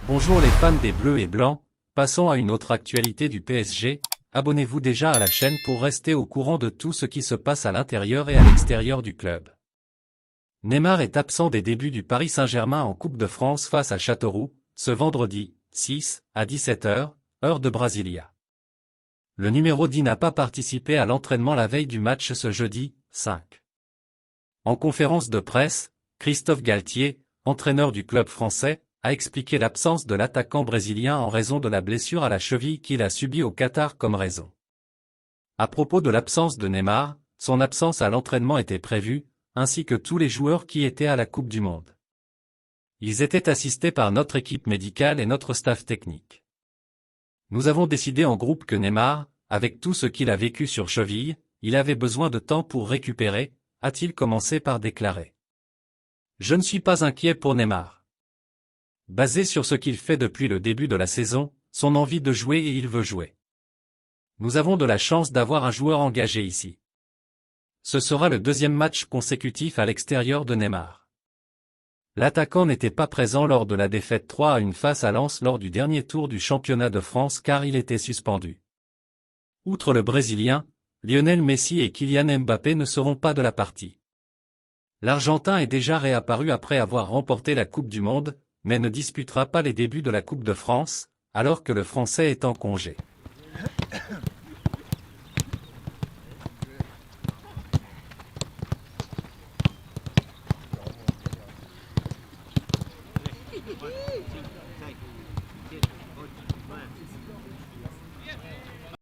Bonjour les fans des Bleus et Blancs, passons à une autre actualité du PSG. Abonnez-vous déjà à la chaîne pour rester au courant de tout ce qui se passe à l'intérieur et à l'extérieur du club. Neymar est absent des débuts du Paris Saint-Germain en Coupe de France face à Châteauroux, ce vendredi, 6, à 17h, heure de Brasilia. Le numéro 10 n'a pas participé à l'entraînement la veille du match ce jeudi, 5. En conférence de presse, Christophe Galtier, entraîneur du club français, a expliqué l'absence de l'attaquant brésilien en raison de la blessure à la cheville qu'il a subie au Qatar comme raison. À propos de l'absence de Neymar, son absence à l'entraînement était prévue, ainsi que tous les joueurs qui étaient à la Coupe du Monde. Ils étaient assistés par notre équipe médicale et notre staff technique. Nous avons décidé en groupe que Neymar, avec tout ce qu'il a vécu sur cheville, il avait besoin de temps pour récupérer, a-t-il commencé par déclarer. Je ne suis pas inquiet pour Neymar. Basé sur ce qu'il fait depuis le début de la saison, son envie de jouer et il veut jouer. Nous avons de la chance d'avoir un joueur engagé ici. Ce sera le deuxième match consécutif à l'extérieur de Neymar. L'attaquant n'était pas présent lors de la défaite 3-1 face à Lens lors du dernier tour du championnat de France car il était suspendu. Outre le Brésilien, Lionel Messi et Kylian Mbappé ne seront pas de la partie. L'Argentin est déjà réapparu après avoir remporté la Coupe du Monde, mais ne disputera pas les débuts de la Coupe de France, alors que le Français est en congé.